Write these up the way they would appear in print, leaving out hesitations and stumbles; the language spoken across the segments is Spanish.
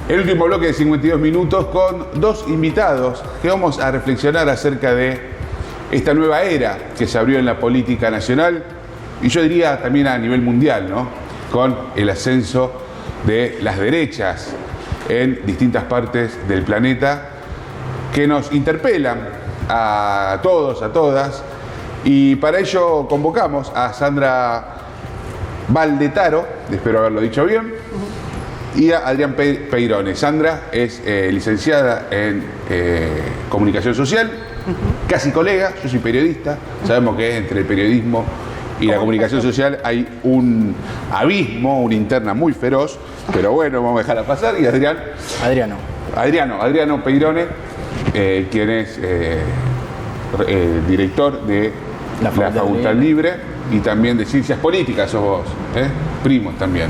El último bloque de 52 minutos con dos invitados que vamos a reflexionar acerca de esta nueva era que se abrió en la política nacional y yo diría también a nivel mundial, ¿no? Con el ascenso de las derechas en distintas partes del planeta que nos interpelan a todos, a todas, y para ello convocamos a Sandra Valdetaro, espero haberlo dicho bien, y a Adrián Peirone. Sandra es licenciada en comunicación social, casi colega, yo soy periodista, sabemos que entre el periodismo y la comunicación social hay un abismo, una interna muy feroz, pero bueno, vamos a dejarla pasar. Y Adriano Peirone, quien es director de la Facultad Libre y también de Ciencias Políticas, sos vos, primos también.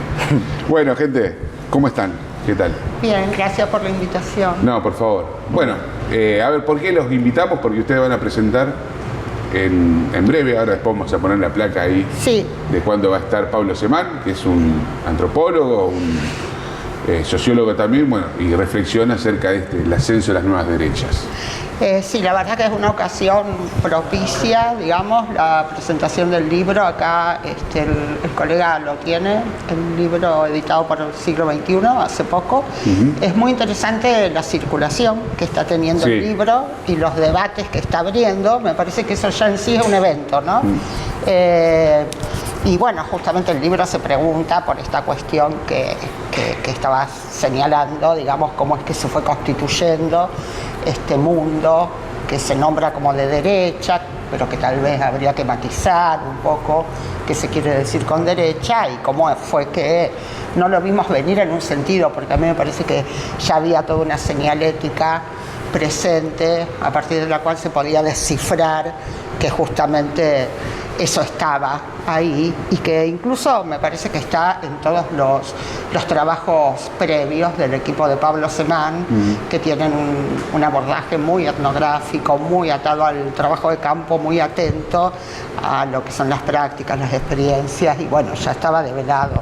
Bueno, gente, ¿cómo están? ¿Qué tal? Bien, gracias por la invitación. No, por favor. Bueno, a ver, ¿por qué los invitamos? Porque ustedes van a presentar en breve, ahora después vamos a poner la placa ahí, sí, de cuándo va a estar Pablo Semán, que es un antropólogo, un sociólogo también, bueno, y reflexiona acerca de el ascenso de las nuevas derechas. Sí, la verdad que es una ocasión propicia, digamos, la presentación del libro. Acá el colega lo tiene, el libro editado por el siglo XXI, hace poco. Es muy interesante la circulación que está teniendo el libro y los debates que está abriendo. Me parece que eso ya en sí es un evento, ¿no? Y bueno, justamente el libro se pregunta por esta cuestión que estabas señalando, digamos, cómo es que se fue constituyendo este mundo que se nombra como de derecha, pero que tal vez habría que matizar un poco qué se quiere decir con derecha y cómo fue que no lo vimos venir en un sentido, porque a mí me parece que ya había toda una señalética presente a partir de la cual se podía descifrar que justamente eso estaba ahí y que incluso me parece que está en todos los trabajos previos del equipo de Pablo Semán, que tienen un abordaje muy etnográfico, muy atado al trabajo de campo, muy atento a lo que son las prácticas, las experiencias, y bueno, ya estaba develado,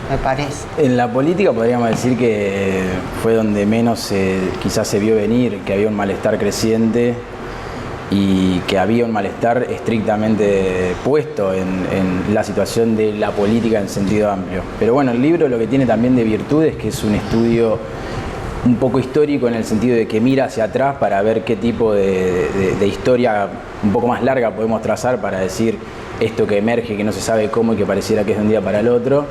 me parece. En la política podríamos decir que fue donde menos quizás se vio venir, que había un malestar creciente y que había un malestar estrictamente puesto en la situación de la política en sentido amplio. Pero bueno, el libro lo que tiene también de virtud es que es un estudio un poco histórico en el sentido de que mira hacia atrás para ver qué tipo de historia un poco más larga podemos trazar para decir esto que emerge, que no se sabe cómo y que pareciera que es de un día para el otro.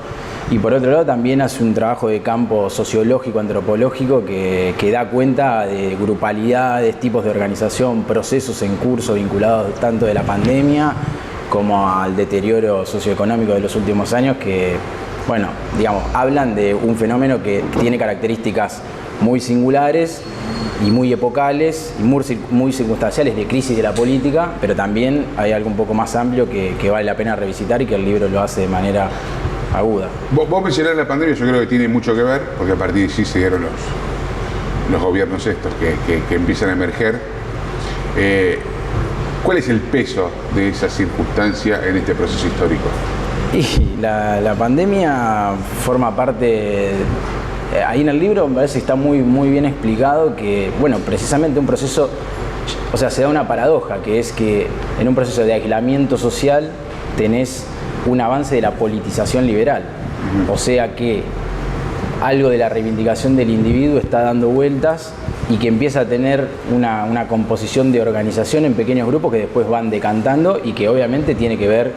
Y por otro lado también hace un trabajo de campo sociológico, antropológico, que da cuenta de grupalidades, tipos de organización, procesos en curso vinculados tanto de la pandemia como al deterioro socioeconómico de los últimos años, que, bueno, digamos, hablan de un fenómeno que tiene características muy singulares y muy epocales y muy circunstanciales de crisis de la política, pero también hay algo un poco más amplio que vale la pena revisitar y que el libro lo hace de manera aguda. Vos mencionás la pandemia, yo creo que tiene mucho que ver, porque a partir de allí se dieron los gobiernos estos que empiezan a emerger. ¿Cuál es el peso de esa circunstancia en este proceso histórico? Y la pandemia forma parte, ahí en el libro me parece que está muy bien explicado que, bueno, precisamente un proceso, o sea, se da una paradoja, que es que en un proceso de aislamiento social tenés un avance de la politización liberal, o sea que algo de la reivindicación del individuo está dando vueltas y que empieza a tener una composición de organización en pequeños grupos que después van decantando y que obviamente tiene que ver,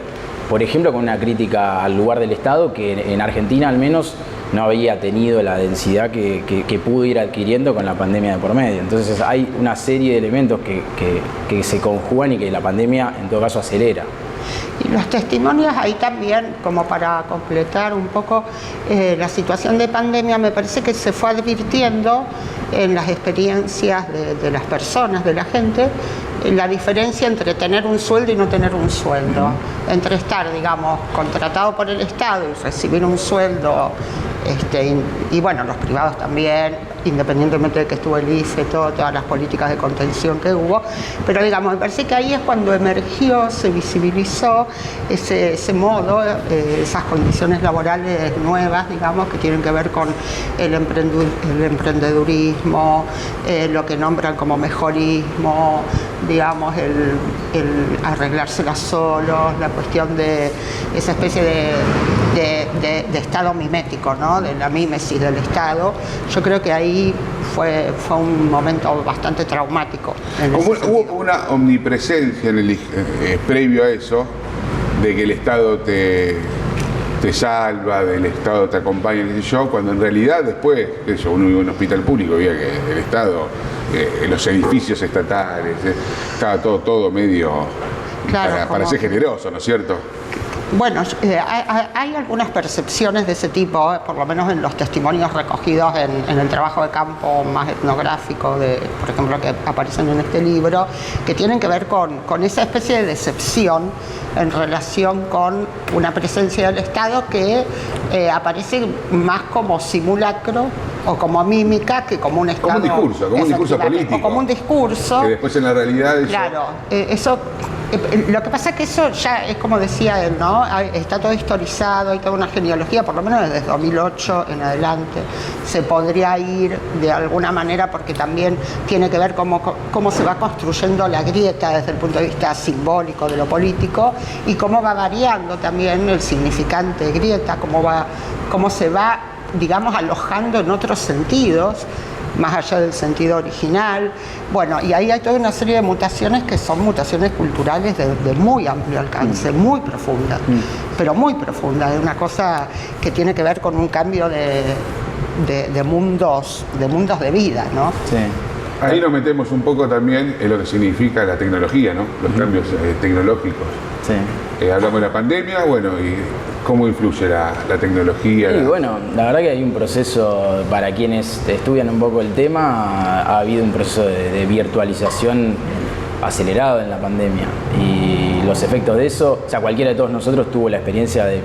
por ejemplo, con una crítica al lugar del Estado que en Argentina al menos no había tenido la densidad que pudo ir adquiriendo con la pandemia de por medio. Entonces hay una serie de elementos que se conjugan y que la pandemia en todo caso acelera. Y los testimonios ahí también, como para completar un poco la situación de pandemia, me parece que se fue advirtiendo en las experiencias de las personas, de la gente, la diferencia entre tener un sueldo y no tener un sueldo, entre estar, digamos, contratado por el Estado y recibir un sueldo, y bueno, los privados también, independientemente de que estuvo el ICE, todas las políticas de contención que hubo, pero digamos, me parece que ahí es cuando emergió, se visibilizó ese modo, esas condiciones laborales nuevas, digamos, que tienen que ver con el emprendedurismo, lo que nombran como mejorismo, digamos, el arreglárselas solos, la cuestión de esa especie de estado mimético, ¿no? De la mímesis del Estado. Yo creo que ahí fue un momento bastante traumático. Hubo una omnipresencia previo a eso, de que el Estado te salva, del Estado te acompaña, qué sé yo, cuando en realidad después, uno vive en un hospital público, veía que el Estado, los edificios estatales, estaba todo medio, claro, para ser generoso, ¿no es cierto? Bueno, hay algunas percepciones de ese tipo, por lo menos en los testimonios recogidos en el trabajo de campo más etnográfico, por ejemplo, que aparecen en este libro, que tienen que ver con esa especie de decepción en relación con una presencia del Estado que aparece más como simulacro o como mímica que como un Estado. Como un discurso político. O como un discurso. Que después en la realidad eso... Claro, eso... Lo que pasa es que eso ya es como decía él, ¿no? Está todo historizado, hay toda una genealogía, por lo menos desde 2008 en adelante. Se podría ir de alguna manera porque también tiene que ver cómo se va construyendo la grieta desde el punto de vista simbólico de lo político y cómo va variando también el significante de grieta, cómo se va, digamos, alojando en otros sentidos, más allá del sentido original. Bueno, y ahí hay toda una serie de mutaciones que son mutaciones culturales de muy amplio alcance, muy profundas, pero muy profundas, de una cosa que tiene que ver con un cambio de mundos de vida, ¿no? Sí. Ahí nos metemos un poco también en lo que significa la tecnología, ¿no? Los cambios tecnológicos. Sí. Hablamos de la pandemia, bueno, y cómo influye la tecnología. Y bueno, la verdad que hay un proceso, para quienes estudian un poco el tema, ha habido un proceso de virtualización acelerado en la pandemia. Y los efectos de eso, o sea, cualquiera de todos nosotros tuvo la experiencia de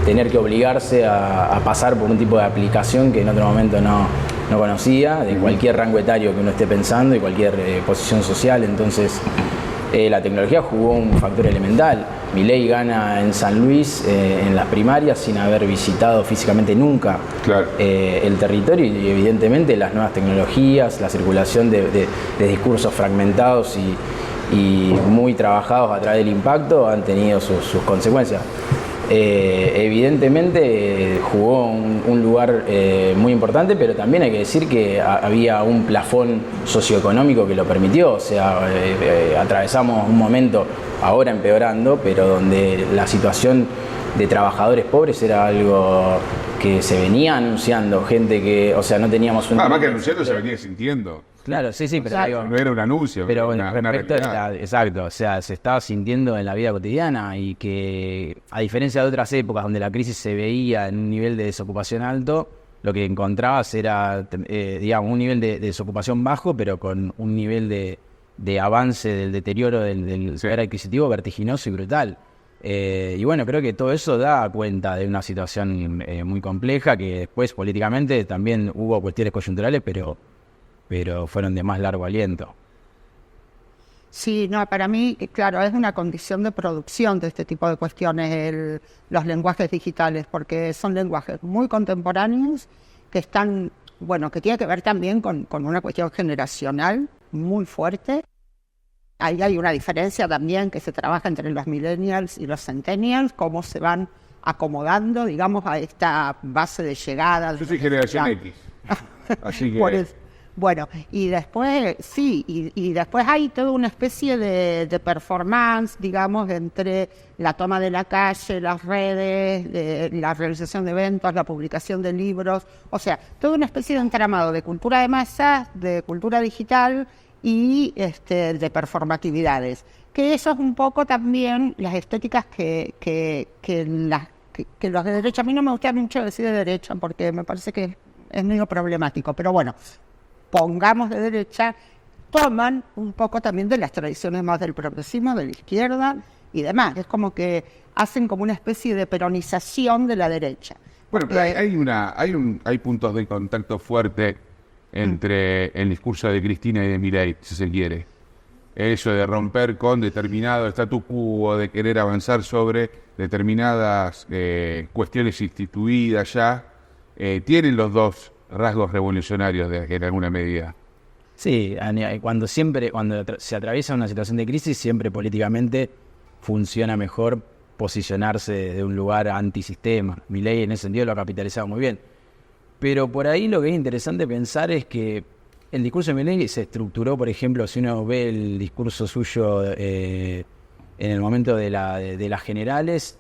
tener que obligarse a pasar por un tipo de aplicación que en otro momento no conocía, de cualquier rango etario que uno esté pensando y cualquier posición social. Entonces, la tecnología jugó un factor elemental. Milei gana en San Luis en las primarias sin haber visitado físicamente nunca el territorio, y evidentemente las nuevas tecnologías, la circulación de discursos fragmentados y muy trabajados a través del impacto han tenido sus consecuencias. Evidentemente jugó un lugar muy importante, pero también hay que decir que había un plafón socioeconómico que lo permitió. O sea, atravesamos un momento, ahora empeorando, pero donde la situación de trabajadores pobres era algo que se venía anunciando, gente que, o sea, no teníamos un... Además que anunciando se venía sintiendo. Claro, sí, pero claro. No era un anuncio, pero una respecto realidad. exacto, o sea, se estaba sintiendo en la vida cotidiana, y que, a diferencia de otras épocas donde la crisis se veía en un nivel de desocupación alto, lo que encontrabas era, digamos, un nivel de desocupación bajo, pero con un nivel de avance del deterioro del poder adquisitivo vertiginoso y brutal. Y bueno, creo que todo eso da cuenta de una situación muy compleja, que después políticamente también hubo cuestiones coyunturales, pero fueron de más largo aliento. Sí, no, para mí, claro, es una condición de producción de este tipo de cuestiones, los lenguajes digitales, porque son lenguajes muy contemporáneos que están, bueno, que tiene que ver también con una cuestión generacional muy fuerte. Ahí hay una diferencia también que se trabaja entre los millennials y los centennials, cómo se van acomodando, digamos, a esta base de llegada. Yo soy generación X, así que... Bueno, y después, sí, y después hay toda una especie de performance, digamos, entre la toma de la calle, las redes, la realización de eventos, la publicación de libros, o sea, toda una especie de entramado de cultura de masas, de cultura digital y de performatividades. Que eso es un poco también las estéticas que los de derecha, a mí no me gusta mucho decir de derecha porque me parece que es medio problemático, pero bueno, pongamos de derecha, toman un poco también de las tradiciones más del progresismo, de la izquierda y demás. Es como que hacen como una especie de peronización de la derecha. Bueno, pero hay puntos de contacto fuerte entre el discurso de Cristina y de Milei, si se quiere. Eso de romper con determinado status quo, de querer avanzar sobre determinadas cuestiones instituidas ya, tienen los dos rasgos revolucionarios en alguna medida. Sí, cuando se atraviesa una situación de crisis, siempre políticamente funciona mejor posicionarse desde un lugar antisistema. Milei en ese sentido lo ha capitalizado muy bien. Pero por ahí lo que es interesante pensar es que el discurso de Milei se estructuró, por ejemplo, si uno ve el discurso suyo en el momento de las generales,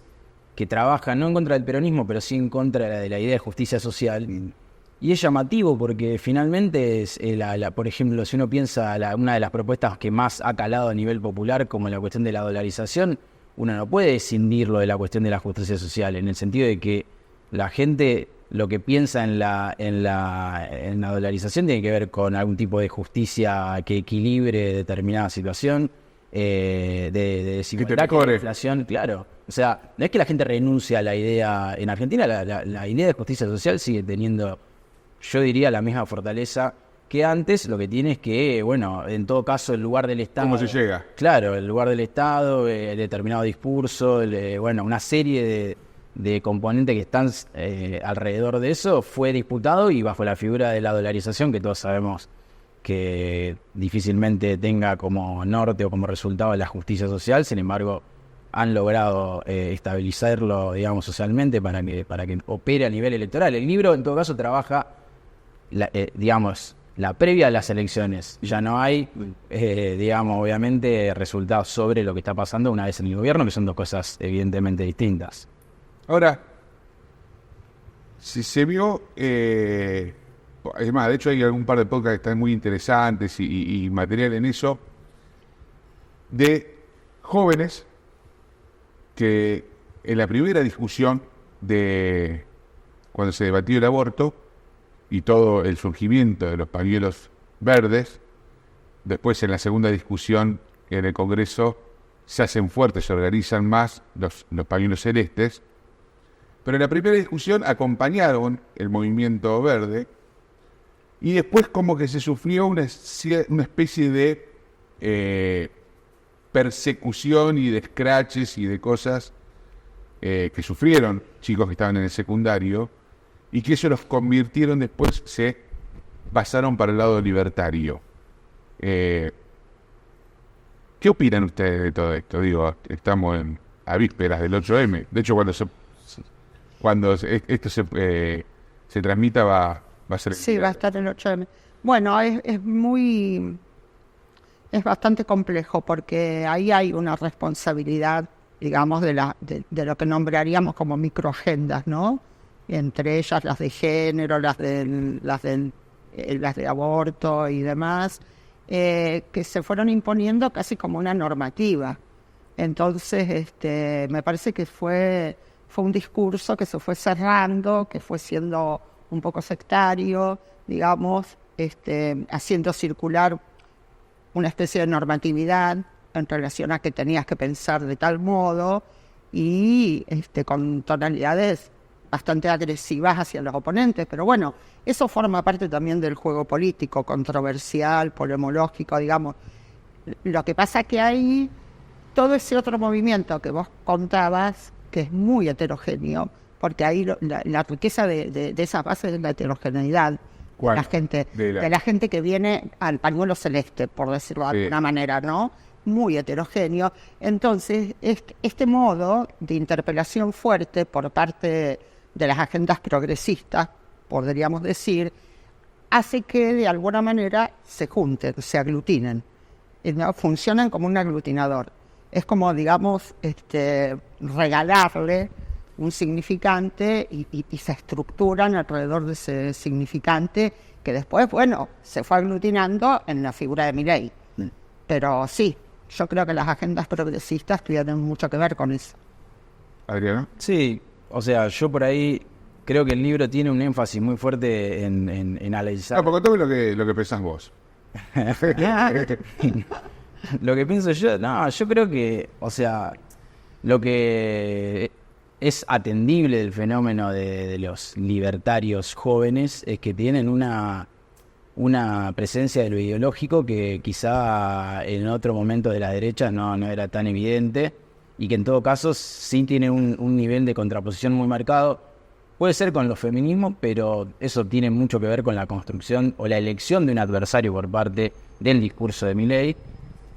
que trabaja no en contra del peronismo, pero sí en contra de la idea de justicia social. Y es llamativo porque finalmente, por ejemplo, si uno piensa una de las propuestas que más ha calado a nivel popular, como la cuestión de la dolarización, uno no puede escindirlo de la cuestión de la justicia social, en el sentido de que la gente lo que piensa en la dolarización tiene que ver con algún tipo de justicia que equilibre determinada situación, de desigualdad, de inflación, claro. O sea, no es que la gente renuncie a la idea. En Argentina la idea de justicia social sigue teniendo, yo diría, la misma fortaleza que antes. Lo que tiene es que, bueno, en todo caso, el lugar del Estado... ¿Cómo se llega? Claro, el lugar del Estado, el determinado discurso, bueno, una serie de componentes que están alrededor de eso fue disputado, y bajo la figura de la dolarización, que todos sabemos que difícilmente tenga como norte o como resultado la justicia social. Sin embargo, han logrado estabilizarlo, digamos, socialmente para que opere a nivel electoral. El libro, en todo caso, trabaja, digamos, la previa a las elecciones. Ya no hay, digamos, obviamente, resultados sobre lo que está pasando una vez en el gobierno, que son dos cosas evidentemente distintas. Ahora, si se vio, es más, de hecho hay algún par de podcasts que están muy interesantes y material en eso, de jóvenes que en la primera discusión de cuando se debatió el aborto y todo el surgimiento de los pañuelos verdes, después en la segunda discusión en el Congreso se hacen fuertes, se organizan más los pañuelos celestes, pero en la primera discusión acompañaron el movimiento verde y después como que se sufrió una especie de persecución y de scratches y de cosas que sufrieron chicos que estaban en el secundario, y que eso los convirtieron después, se pasaron para el lado libertario. ¿Qué opinan ustedes de todo esto? Digo, estamos a vísperas del 8M. De hecho, cuando esto se transmita va a ser... Sí, va a estar el 8M. Bueno, es bastante complejo porque ahí hay una responsabilidad, digamos, de lo que nombraríamos como microagendas, ¿no? Entre ellas las de género, las de aborto y demás, que se fueron imponiendo casi como una normativa. Entonces, me parece que fue un discurso que se fue cerrando, que fue siendo un poco sectario, digamos, haciendo circular una especie de normatividad en relación a que tenías que pensar de tal modo y con tonalidades bastante agresivas hacia los oponentes. Pero bueno, eso forma parte también del juego político, controversial, polemológico, digamos. Lo que pasa que hay todo ese otro movimiento que vos contabas, que es muy heterogéneo, porque ahí la riqueza de esas bases es la heterogeneidad. ¿Cuál? De la gente que viene al pañuelo celeste, por decirlo de alguna manera, ¿no? Muy heterogéneo. Entonces, este modo de interpelación fuerte por parte de las agendas progresistas, podríamos decir, hace que de alguna manera se junten, se aglutinen, ¿no? Funcionan como un aglutinador. Es como, digamos, regalarle un significante y se estructuran alrededor de ese significante que después, bueno, se fue aglutinando en la figura de Milei. Pero sí, yo creo que las agendas progresistas tienen mucho que ver con eso. ¿Adriano? Sí, o sea, yo por ahí creo que el libro tiene un énfasis muy fuerte en analizar... No, porque contame lo que pensás vos. Lo que pienso yo, no, yo creo que, o sea, lo que es atendible del fenómeno de los libertarios jóvenes es que tienen una presencia de lo ideológico que quizá en otro momento de la derecha no era tan evidente, y que en todo caso sí tiene un nivel de contraposición muy marcado. Puede ser con los feminismos, pero eso tiene mucho que ver con la construcción o la elección de un adversario por parte del discurso de Milei.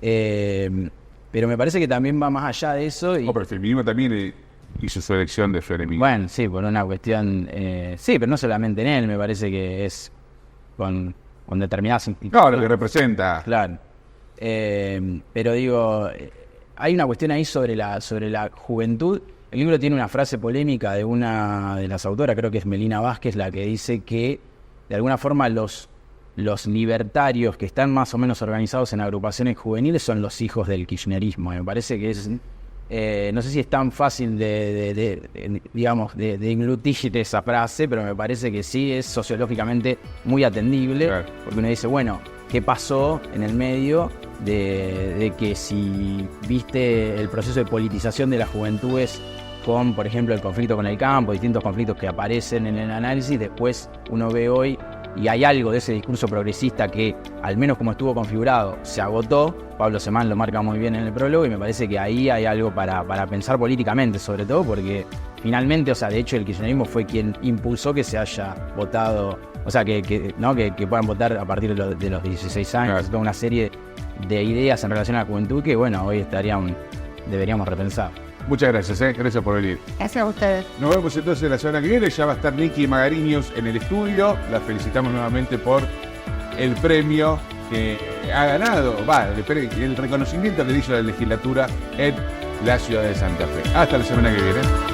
Pero me parece que también va más allá de eso. Pero el feminismo también hizo su elección de Fleming. Bueno, sí, por una cuestión... sí, pero no solamente en él, me parece que es con determinadas instituciones. No, lo que representa. Claro. Pero digo, hay una cuestión ahí sobre la juventud. El libro tiene una frase polémica de una de las autoras, creo que es Melina Vázquez, la que dice que de alguna forma los libertarios que están más o menos organizados en agrupaciones juveniles son los hijos del kirchnerismo. Me parece que es... no sé si es tan fácil de englutir esa frase, pero me parece que sí es sociológicamente muy atendible, claro. Porque uno dice, bueno, ¿qué pasó en el medio de que si viste el proceso de politización de las juventudes con, por ejemplo, el conflicto con el campo, distintos conflictos que aparecen en el análisis, después uno ve hoy y hay algo de ese discurso progresista que, al menos como estuvo configurado, se agotó? Pablo Semán lo marca muy bien en el prólogo, y me parece que ahí hay algo para pensar políticamente, sobre todo porque finalmente, o sea, de hecho el kirchnerismo fue quien impulsó que se haya votado, o sea, que puedan votar a partir de los 16 años, claro. Toda una serie de ideas en relación a la juventud que, bueno, hoy deberíamos repensar. Muchas gracias, gracias por venir. Gracias a ustedes. Nos vemos entonces la semana que viene. Ya va a estar Nicky Magariños en el estudio. La felicitamos nuevamente por el premio que ha ganado, el reconocimiento que le hizo la legislatura en la ciudad de Santa Fe. Hasta la semana que viene.